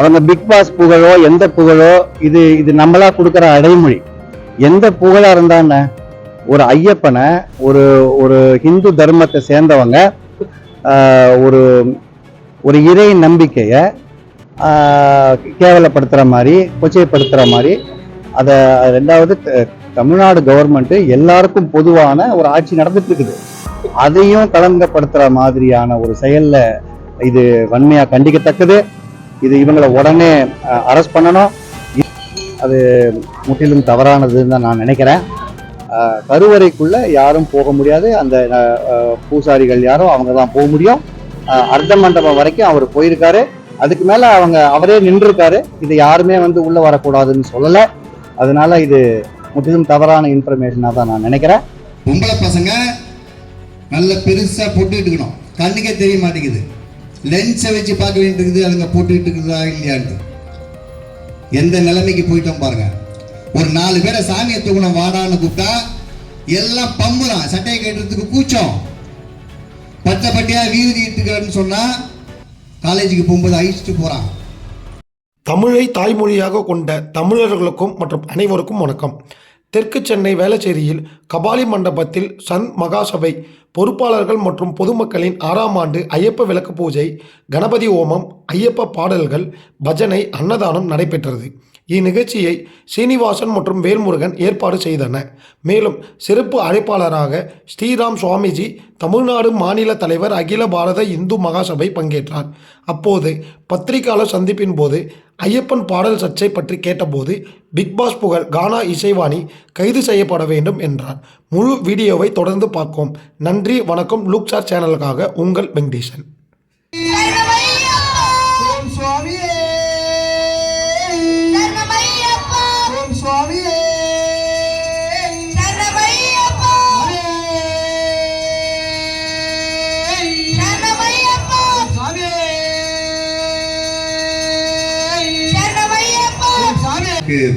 அவங்க big pass புகழோ எந்த புகழோ இது நம்மளா கொடுக்குற அடைமொழி. எந்த புகழா இருந்தான்னு ஒரு ஐயப்பனை ஒரு ஒரு ஹிந்து தர்மத்தை சேர்ந்தவங்க ஒரு ஒரு இறை நம்பிக்கைய கேவலப்படுத்துற மாதிரி கொச்சைப்படுத்துற மாதிரி அதை ரெண்டாவது தமிழ்நாடு கவர்மெண்ட் எல்லாருக்கும் பொதுவான ஒரு ஆட்சி நடந்துட்டு இருக்குது. அதையும் களங்கப்படுத்துற மாதிரியான ஒரு செயல்ல இது வன்மையா கண்டிக்கத்தக்கது. இது இவங்களை உடனே அரெஸ்ட் பண்ணணும். அது முற்றிலும் தவறானதுன்னு தான் நான் நினைக்கிறேன். கருவறைக்குள்ள யாரும் போக முடியாது. அந்த பூசாரிகள் யாரோ அவங்க தான் போக முடியும். அர்த்த மண்டபம் வரைக்கும் அவர் போயிருக்காரு. அதுக்கு மேல அவரே நின்றுருக்காரு. இது யாருமே உள்ள வரக்கூடாதுன்னு சொல்லல. அதனால இது முற்றிலும் தவறான இன்ஃபர்மேஷனா தான் நான் நினைக்கிறேன். பொம்பளை பசங்க நல்ல பெருசா போட்டுக்கிட்டு இருக்கணும், கண்ணுக்கே தெரிய மாட்டேங்குது. லென்ஸை வச்சு பார்க்க வேண்டியது அதுங்க போட்டுக்கிட்டு இருக்குதா இல்லையான்னு. எந்த நிலைமைக்கு போயிட்டோம் பாருங்க. ஒரு 4 பேரை சாமியை தூக்கணும் வாடான்னு கூப்பிட்டா எல்லாம் பம்புறான். சட்டையை கேட்டுறதுக்கு கூச்சம். பச்சை பட்டியா வீதிட்டுன்னு சொன்னா காலேஜுக்கு போகும்போது அழிச்சிட்டு போறான். தமிழை தாய்மொழியாக கொண்ட தமிழர்களுக்கும் மற்றும் அனைவருக்கும் வணக்கம். தெற்கு சென்னை வேளச்சேரியில் கபாலி மண்டபத்தில் சந்த் மகாசபை பொறுப்பாளர்கள் மற்றும் பொதுமக்களின் 6ஆம் ஆண்டு ஐயப்ப விளக்கு பூஜை, கணபதி ஹோமம், ஐயப்ப பாடல்கள், பஜனை, அன்னதானம் நடைபெற்றது. இந்நிகழ்ச்சியை சீனிவாசன் மற்றும் வேல்முருகன் ஏற்பாடு செய்தனர். மேலும் சிறப்பு அழைப்பாளராக ஸ்ரீராம் சுவாமிஜி, தமிழ்நாடு மாநில தலைவர், அகில பாரத இந்து மகாசபை பங்கேற்றார். அப்போது பத்திரிகையாளர் சந்திப்பின் போது ஐயப்பன் பாடல் சர்ச்சை பற்றி கேட்டபோது பிக்பாஸ் புகழ் கானா இசைவாணி கைது செய்யப்பட வேண்டும் என்றார். முழு வீடியோவை தொடர்ந்து பார்ப்போம். நன்றி, வணக்கம். லுக்சார் சேனலுக்காக உங்கள் வெங்கடேசன்.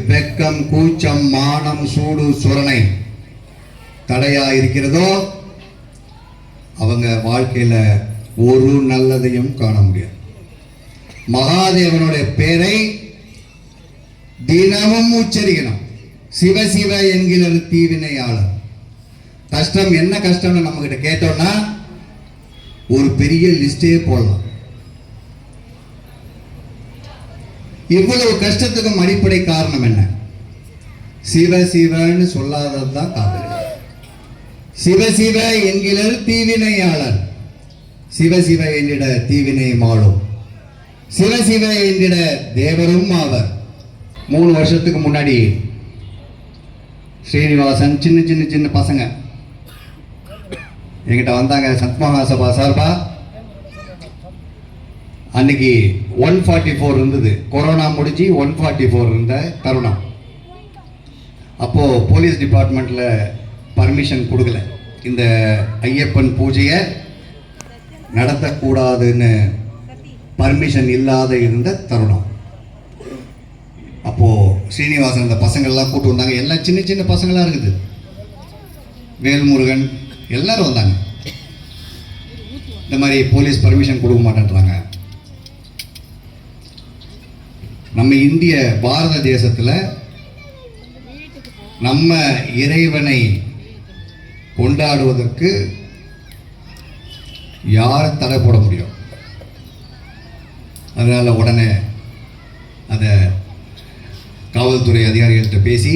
வெக்கம், கூச்சம், மானம், சூடு, சுரணை தடையா இருக்கிறதோ அவங்க வாழ்க்கையில ஒரு நல்லதையும் காண முடியாது. மகாதேவனுடைய பேரை தினமும் உச்சரிக்கணும். சிவ சிவ என்கிற தீவினையாளர். கஷ்டம் என்ன கஷ்டம்னு நம்ம கிட்ட கேட்டோம்னா ஒரு பெரிய லிஸ்டே போடலாம். இவ்வளவு கஷ்டத்துக்கும் அடிப்படை காரணம் என்ன? சிவ சிவன்னு சொல்லாததுதான் காரணம். சிவ சிவ என்கிற தீவினையாளர். சிவ சிவ என்றிட தீவினை மாளும். சிவ சிவ என்றிட தேவரும் ஆவர். 3 வருஷத்துக்கு முன்னாடி ஸ்ரீனிவாசன் சின்ன பசங்க என்கிட்ட வந்தாங்க. சந்த் மகாசபா சார்பா அன்னைக்கு 144 இருந்தது. கொரோனா முடிஞ்சு 144 இருந்த தருணம். அப்போ போலீஸ் டிபார்ட்மெண்ட்ல பர்மிஷன் கொடுக்கல. இந்த ஐயப்பன் பூஜையை நடத்தக்கூடாதுன்னு பர்மிஷன் இல்லாத இருந்த தருணம். அப்போ ஸ்ரீனிவாசன் இந்த பசங்கள்லாம் கூட்டு வந்தாங்க. எல்லாம் சின்ன பசங்களாக இருக்குது. வேல்முருகன் எல்லாரும் வந்தாங்க. இந்த மாதிரி போலீஸ் பர்மிஷன் கொடுக்க மாட்டேன்றாங்க. நம்ம இந்திய பாரத தேசத்தில் நம்ம இறைவனை கொண்டாடுவதற்கு யார் தடை போட முடியும்? அதனால உடனே அதை காவல்துறை அதிகாரிகள்கிட்ட பேசி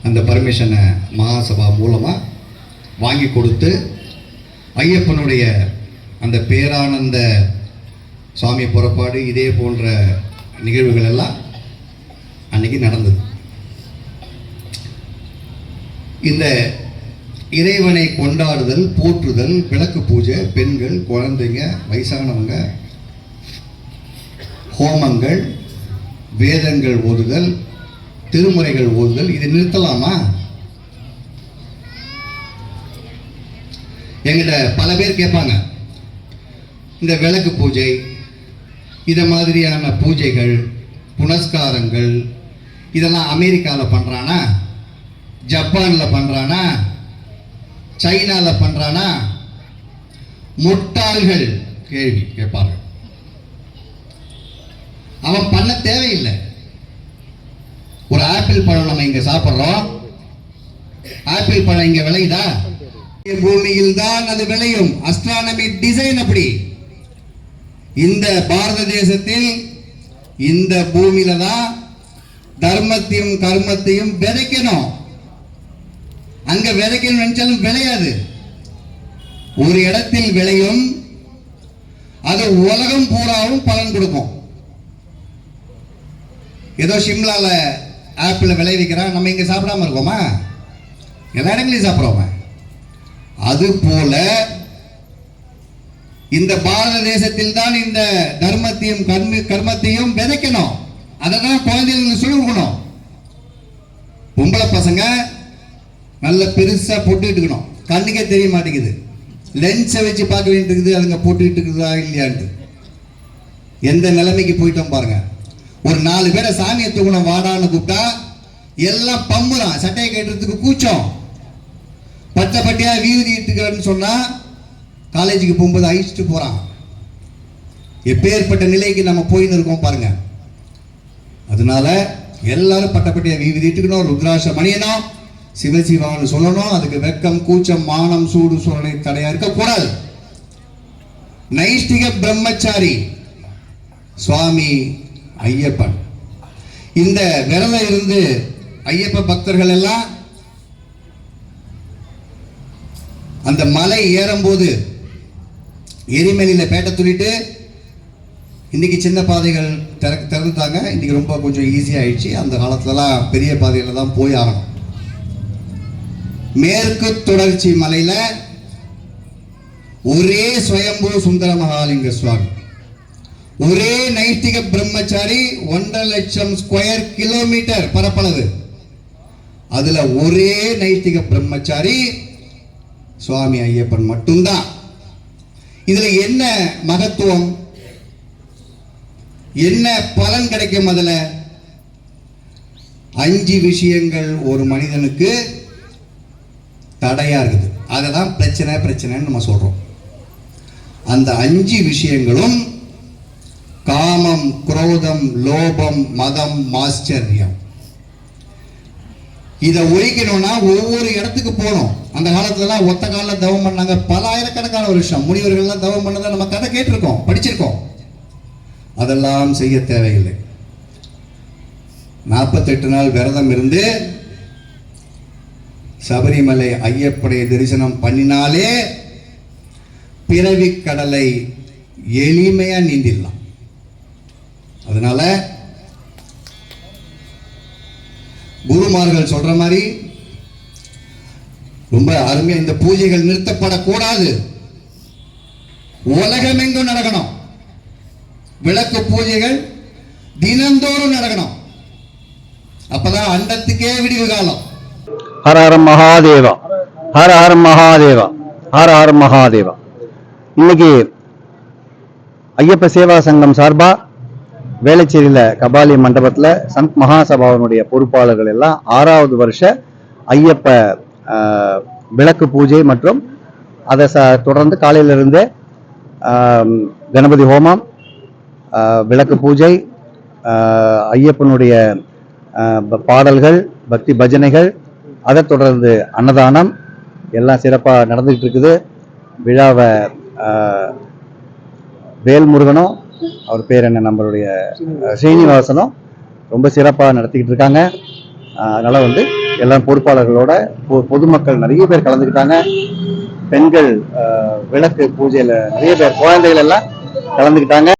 அந்த பர்மிஷனை மகாசபா மூலமாக வாங்கி கொடுத்து ஐயப்பனுடைய அந்த பேரானந்த சுவாமி புறப்பாடு இதே போன்ற நிகழ்வுகள் எல்லாம் அன்னைக்கு நடந்தது. இந்த இறைவனை கொண்டாடுதல், போற்றுதல், விளக்கு பூஜை, பெண்கள், குழந்தைங்க, வயசானவங்க, ஹோமங்கள், வேதங்கள் ஓதுதல், திருமுறைகள் ஓதுதல், இதை நிறுத்தலாமா? எங்கிட்ட பல பேர் கேட்பாங்க, இந்த விளக்கு பூஜை, இதை மாதிரியான பூஜைகள், புனஸ்காரங்கள் இதெல்லாம் அமெரிக்காவில் பண்ணுறானா, ஜப்பானில் பண்ணுறானா, சைனாவில் பண்ணுறானா? முட்டாள்கள் கேள்வி கேட்பார்கள். அவன் பண்ண தேவையில்லை. ஒரு ஆப்பிள் பழம் நம்ம இங்க சாப்பிடுறோம், ஆப்பிள் பழம் இங்க விளையுதா? பூமியில் தான் அது விளையும். அஸ்ட்ரானமி டிசைன் அப்படி. இந்த பாரத தேசத்தில் இந்த பூமியில தான் தர்மத்தையும் கர்மத்தையும் விதைக்கணும். அங்க விதைக்கணும் நினைச்சாலும் விளையாது. ஒரு இடத்தில் விளையும், அது உலகம் பூராவும் பலன் கொடுக்கும். ஏதோ சிம்லால ஆப்பிள் விளைவிக்கிறான், நம்ம இங்க சாப்பிடாம இருக்கோமா? எல்லா இடங்களையும் சாப்பிடுறோமா? அது போல இந்த பாரத தேசத்தில் தான் இந்த தர்மத்தையும் கர்மத்தையும் விதைக்கணும். அதை தான் குழந்தைகளுக்கு சொல்லி கொடுக்கணும். பொம்பளை பசங்க நல்ல பெருசா போட்டுக்கிட்டு கண்ணுக்கே தெரிய மாட்டேங்குது. லென்ஸை வச்சு பார்க்க வேண்டியிருக்குது, அதுங்க போட்டுக்கிட்டு இருக்குதா இல்லையான்ட்டு. எந்த நிலைமைக்கு போயிட்டோம் பாருங்க. ஒரு 4 பேரை சாமியை தூக்கணும் வாடான்னு கூப்பிட்டா எல்லாம் பம்புறான், சட்டையை கட்டுறதுக்கு கூச்சம். பச்சை பட்டியா வீதிட்டுக்கிறன்னு சொன்னா காலேஜுக்கு போகும்போது அழிச்சிட்டு போறான். எப்பேற்பட்ட நிலைக்கு நம்ம போயின்னு இருக்கோம் பாருங்க. அதனால எல்லாரும் பட்டப்பட்டியா வீதிட்டுக்கணும், ருத்ராட்சம் மணியணும், சிவசிவான்னு சொல்லணும். அதுக்கு வெக்கம், கூச்சம், மானம், சூடு சூழலை தடையா இருக்கக்கூடாது. நைஷ்டிக பிரம்மச்சாரி சுவாமி ஐயப்பன். இந்த விரதம் இருந்து ஐயப்ப பக்தர்கள் எல்லாம் அந்த மலை ஏறும்போது எரிமலையில பேட்டை துள்ளிட்டு, இன்னைக்கு சின்ன பாதைகள் திறந்துட்டாங்க. இன்னைக்கு ரொம்ப கொஞ்சம் ஈஸியா ஆயிடுச்சு. அந்த காலத்துலலாம் பெரிய பாதையில தான் போய் ஆகணும். மேற்கு தொடர்ச்சி மலையில ஒரே ஸ்வயம்பு சுந்தர மகாலிங்க சுவாமி, ஒரே நைஷ்டிக பிரம்மச்சாரி, 1.5 லட்சம் ஸ்கொயர் கிலோமீட்டர் பரப்பளவு. அதுல ஒரே நைஷ்டிக பிரம்மச்சாரி சுவாமி ஐயப்பன் மட்டும்தான். இதுல என்ன மகத்துவம், என்ன பலன் கிடைக்கும்? அதுல 5 விஷயங்கள் ஒரு மனிதனுக்கு தடையா இருக்குது. அததான் பிரச்சனைன்னு நம்ம சொல்றோம். அந்த 5 விஷயங்களும் காமம், குரோதம், லோபம், மதம், மாச்சரியம். இதை ஒழிக்கணும்னா ஒவ்வொரு இடத்துக்கு போகணும். அந்த காலத்துல ஒத்த காலில் தவம் பண்ணாங்க, பல ஆயிரக்கணக்கான வருஷம். முனிவர்கள்லாம் தவம் பண்ணதை நம்ம கதை கேட்டிருக்கோம், படிச்சிருக்கோம். அதெல்லாம் செய்ய தேவையில்லை. 48 நாள் விரதம் இருந்து சபரிமலை ஐயப்பனை தரிசனம் பண்ணினாலே பிறவி கடலை எளிமையா நீந்திடலாம். அதனால குருமார்கள் சொல்ற மாதிரி ரொம்ப அருமையா இந்த பூஜைகள் நிறுத்தப்படக்கூடாது. உலகமெங்கும் நடக்கணும். விளக்கு பூஜைகள் தினந்தோறும் நடக்கணும். அப்பதான் அண்டத்துக்கே விடிவு காலம். ஹர ஹர மகாதேவா, ஹர ஹர மகாதேவா, ஹர ஹர மகாதேவா. இன்னைக்கு ஐயப்ப சேவா சங்கம் சார்பா வேளச்சேரியில கபாலி மண்டபத்துல சந்த் மகாசபாவினுடைய பொறுப்பாளர்கள் எல்லாம் 6வது வருஷ ஐயப்ப விளக்கு பூஜை மற்றும் அதை தொடர்ந்து காலையிலிருந்தே கணபதி ஹோமம், விளக்கு பூஜை, ஐயப்பனுடைய பாடல்கள், பக்தி பஜனைகள், அதை தொடர்ந்து அன்னதானம் எல்லாம் சிறப்பாக நடந்துகிட்டு இருக்குது. விழாவை வேல்முருகனும் அவர் பேர் என்ன, நம்மளுடைய ஸ்ரீனிவாசனும் ரொம்ப சிறப்பாக நடத்திக்கிட்டு இருக்காங்க. அதனால எல்லாம் பொறுப்பாளர்களோட பொதுமக்கள் நிறைய பேர் கலந்துக்கிட்டாங்க. பெண்கள் விளக்கு பூஜையில நிறைய பேர், குழந்தைகள் எல்லாம் கலந்துக்கிட்டாங்க.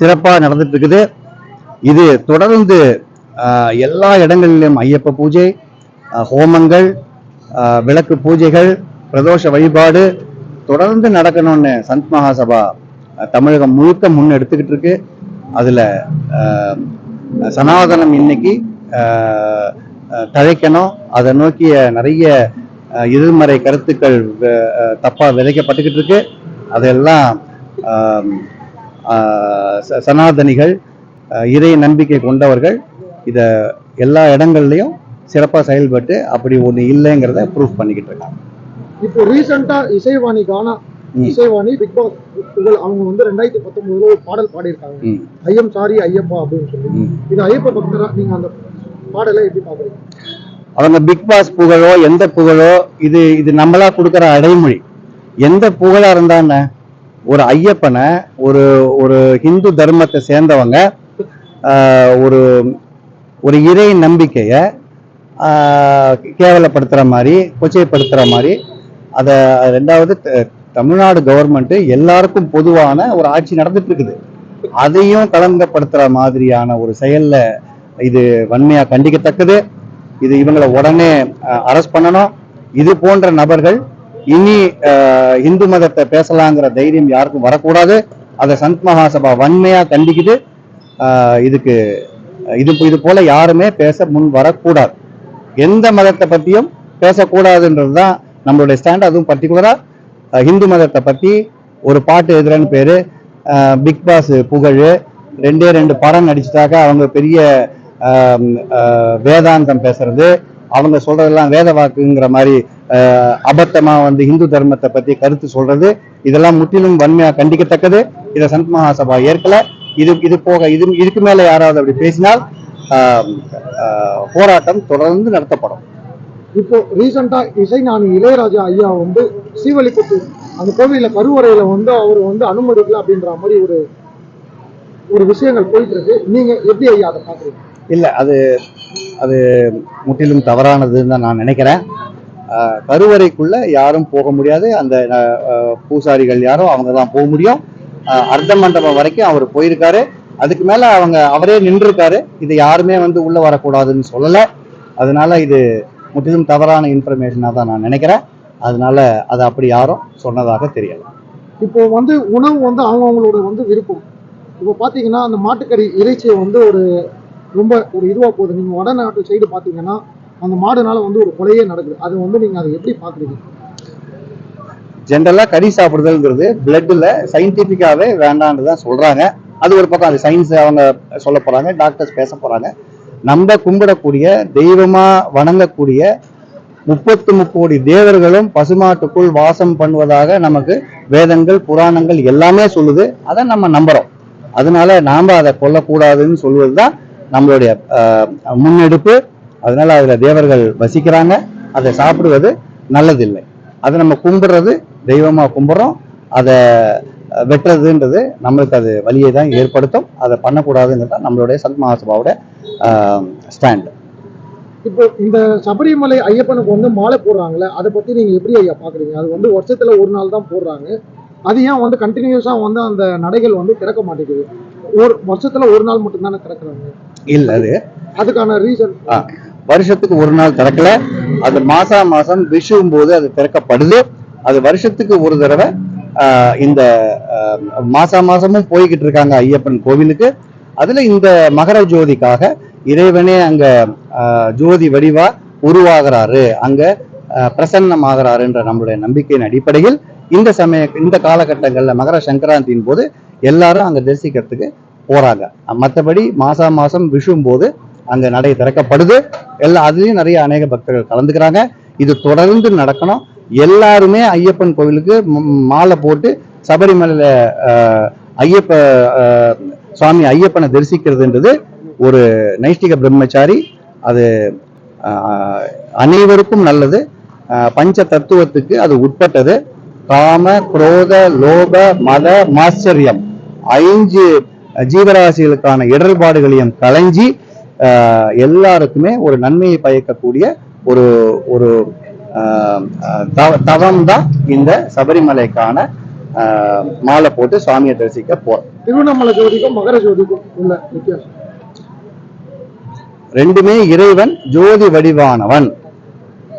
சிறப்பாக நடந்துட்டு இருக்குது. இது தொடர்ந்து எல்லா இடங்களிலும் ஐயப்ப பூஜை, ஹோமங்கள், விளக்கு பூஜைகள், பிரதோஷ வழிபாடு தொடர்ந்து நடக்கணும்னு சந்த் மகாசபா தமிழகம் முழுக்க முன் எடுத்துக்கிட்டு இருக்கு. அதுல சனாதனம் இன்னைக்கு தழைக்கணும். அதை நோக்கிய நிறைய எதிர்மறை கருத்துக்கள் தப்பா விதைக்கப்பட்டுக்கிட்டு இருக்கு. அதெல்லாம் சனாதனிகள், இறை நம்பிக்கை கொண்டவர்கள் இத எல்லா இடங்கள்லயும் சிறப்பா செயல்பட்டு அப்படி ஒண்ணு இல்லைங்கிறத ப்ரூஃப் பண்ணிக்கிட்டு இருக்காங்க. இப்போ ரீசெண்டா இசைவாணி கானா இசைவாணி பிக் பாஸ் புகழ் அவங்க வந்து 2019 ஒரு பாடல் பாடியிருக்காங்க, ஐயம் சாரி ஐயப்பா அப்படின்னு சொல்லி. இது ஐயப்ப பக்தரா நீங்க அந்த பாடலை எப்படி பாக்குறீங்க? அவங்க பிக் பாஸ் புகழோ எந்த புகழோ இது இது நம்மளா கொடுக்குற அடைமொழி. எந்த புகழா இருந்தான்னு ஒரு ஐயப்பனை ஒரு ஒரு ஹிந்து தர்மத்தை சேர்ந்தவங்க ஒரு ஒரு இறை நம்பிக்கைய கேவலப்படுத்துற மாதிரி கொச்சைப்படுத்துற மாதிரி அதை ரெண்டாவது தமிழ்நாடு கவர்மெண்ட் எல்லாருக்கும் பொதுவான ஒரு ஆட்சி நடந்துட்டு இருக்குது, அதையும் களங்கப்படுத்துற மாதிரியான ஒரு செயல்ல இது வன்மையா கண்டிக்கத்தக்கது. இது இவங்களை உடனே அரெஸ்ட் பண்ணணும். இது போன்ற நபர்கள் இனி இந்து மதத்தை பேசலாங்கிற தைரியம் யாருக்கும் வரக்கூடாது. அதை சந்த் மகாசபா வன்மையா கண்டிக்குது. இதுக்கு இது போல யாருமே பேச முன் வரக்கூடாது. எந்த மதத்தை பத்தியும் பேசக்கூடாதுன்றதுதான் நம்மளுடைய ஸ்டாண்ட். அதுவும் பர்டிகுலரா ஹிந்து மதத்தை பத்தி ஒரு பாட்டு எழுதுறன்னு பேரு பிக் பாஸ் புகழ் 2 படம் நடிச்சுட்டாக்க அவங்க பெரிய வேதாந்தம் பேசுறது, அவங்க சொல்றதெல்லாம் வேத வாக்குங்கிற மாதிரி அபத்தமா வந்து இந்து தர்மத்தை பத்தி கருத்து சொல்றது, இதெல்லாம் முற்றிலும் வன்மையா கண்டிக்கத்தக்கது. இதை சந்த் மகாசபா ஏற்கல. இது போக இதுக்கு மேல யாராவது அப்படி பேசினால் போராட்டம் தொடர்ந்து நடத்தப்படும். இப்போ ரீசெண்டா இசைஞானி இளையராஜா ஐயா வந்து சீவலிபுத்தூர் அந்த கோவில கருவறையில வந்து அவர் வந்து அனுமதிக்கல அப்படின்ற மாதிரி ஒரு விஷயங்கள் போயிட்டு இருக்கு. நீங்க எப்படி ஐயா அதை பாக்குறீங்க? இல்ல, அது முற்றிலும் தவறானதுன்னு தான் நான் நினைக்கிறேன். கருவறைக்குள்ள யாரும் போக முடியாது. அந்த பூசாரிகள் யாரும் அவங்க தான் போக முடியும். அர்த்த மண்டபம் வரைக்கும் அவர் போயிருக்காரு. அதுக்கு மேல அவரே நின்று இருக்காரு. இது யாருமே வந்து உள்ள வரக்கூடாதுன்னு சொல்லல. அதனால இது முற்றிலும் தவறான இன்ஃபர்மேஷனா தான் நான் நினைக்கிறேன். அதனால அதை அப்படி யாரும் சொன்னதாக தெரியல. இப்போ வந்து உணவு வந்து அவங்களோட வந்து விருப்பம். இப்போ பாத்தீங்கன்னா அந்த மாட்டுக்கறி இறைச்சியை வந்து ரொம்ப இதுவா போகுது. நீங்க வடநாட்டு சைடு பாத்தீங்கன்னா அந்த மாடுனால வந்து ஒரு கொலையே நடக்குது. அது வந்து நீங்க அதை எப்படி பாக்குறீங்க? ஜென்ரலா கறி சாப்பிடுதல்ங்கிறது பிளட்ல சயின்டிபிக்காவே வேண்டான்னு தான் சொல்றாங்க. அது ஒரு பக்கம், அது சயின்ஸ் அவங்க சொல்ல போறாங்க, டாக்டர்ஸ் பேச போறாங்க. நம்ம கும்பிடக்கூடிய தெய்வமா வணங்கக்கூடிய 33 கோடி தேவர்களும் பசுமாட்டுக்குள் வாசம் பண்ணுவதாக நமக்கு வேதங்கள் புராணங்கள் எல்லாமே சொல்லுது. அதை நம்ம நம்புறோம். அதனால நாம அதை கொல்லக்கூடாதுன்னு சொல்வதுதான் நம்மளுடைய முன்னெடுப்பு. அதனால அதுல தேவர்கள் வசிக்கிறாங்க. அதை சாப்பிடுவது நல்லதில்லை. அதை நம்ம கும்பிடுறது தெய்வமா கும்பிடுறோம். அதை வெட்டுறதுன்றது நம்மளுக்கு அது வலியை தான் ஏற்படுத்தும். அதை பண்ணக்கூடாதுங்கிறது நம்மளுடைய சந்த் மகாசபாவோட ஸ்டாண்ட். இப்போ இந்த சபரிமலை ஐயப்பனுக்கு வந்து மாலை போடுறாங்களே, அதை பத்தி நீங்க எப்படி ஐயா பாக்குறீங்க? அது வந்து வருஷத்துல ஒரு நாள் தான் போடுறாங்க. அது ஏன் வந்து கண்டினியூஸா வந்து அந்த நடைகள் வந்து திறக்க மாட்டேங்குது? ஒரு வருஷத்துல ஒரு நாள் மட்டும் தானே திறக்கிறாங்க. இல்ல, அதுக்கான ரீசன் வருஷத்துக்கு ஒரு நாள் திறக்கல. அது மாசம் விஷுவும் போது அது திறக்கப்படுது. அது வருஷத்துக்கு ஒரு தடவை இந்த மாசமும் போய்கிட்டு இருக்காங்க ஐயப்பன் கோவிலுக்கு. அதுல இந்த மகர ஜோதிக்காக இறைவனே அங்க ஜோதி வடிவா உருவாகிறாரு, அங்க பிரசன்னமாகிறாருன்ற நம்மளுடைய நம்பிக்கையின் அடிப்படையில் இந்த காலகட்டங்கள்ல மகர சங்கராந்தியின் போது எல்லாரும் அங்க தரிசிக்கிறதுக்கு போறாங்க. மற்றபடி மாசம் விஷும் போது அங்க நடை திறக்கப்படுது. அதுலயும் நிறைய அநேக பக்தர்கள் கலந்துக்கிறாங்க. இது தொடர்ந்து நடக்கணும். எல்லாருமே ஐயப்பன் கோவிலுக்கு மாலை போட்டு சபரிமலையில சுவாமி ஐயப்பனை தரிசிக்கிறதுன்றது ஒரு நைஷ்டிக பிரம்மச்சாரி. அது அனைவருக்கும் நல்லது. பஞ்ச தத்துவத்துக்கு அது உட்பட்டது. காம குரோத லோப மத மாச்சரியம் 5 ஜீவராசிகளுக்கான இடர்பாடுகளையும் களைஞ்சி எல்லாருக்குமே ஒரு நன்மையை பயக்கக்கூடிய ஒரு ஒரு தவம் தான் இந்த சபரிமலைக்கான மாலை போட்டு சுவாமியை தரிசிக்க போறோம். திருவண்ணாமலை ஜோதிக்கும் மகர ஜோதிக்கும் உள்ள வித்தியாசம் ரெண்டுமே இறைவன் ஜோதி வடிவானவன்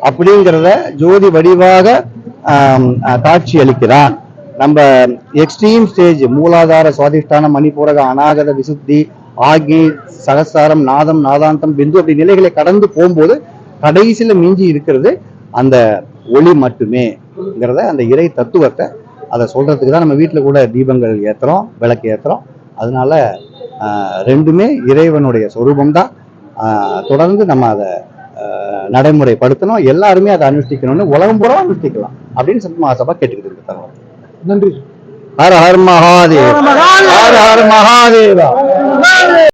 அப்படிங்கிறத ஜோதி வடிவாக காட்சி அளிக்கிறான். நம்ம எக்ஸ்ட்ரீம் ஸ்டேஜ் மூலாதார சுவாதிஷ்டான மணிபூரக அநாகத விசுத்தி ஆகி சகசாரம் நாதம் நாதாந்தம் பிந்து அப்படி நிலைகளை கடந்து போகும்போது கடைசியில மிஞ்சி இருக்கிறது அந்த ஒளி மட்டுமேங்கிறத அந்த இறை தத்துவத்தை அதை சொல்றதுக்கு தான் நம்ம வீட்டில் கூட தீபங்கள் ஏத்துறோம், விளக்கு ஏத்துறோம். அதனால ரெண்டுமே இறைவனுடைய சொரூபம் தான். தொடர்ந்து நம்ம அதை நடைமுறைப்படுத்தணும். எல்லாருமே அதை அனுஷ்டிக்கணும்னு உலகம் பூரா அனுஷ்டிக்கலாம் அப்படின்னு சந்த் மகாசபா கேட்டுக்கிட்டு இருக்கு. நன்றி. Hara her Mahadev, Hara her Mahadeva.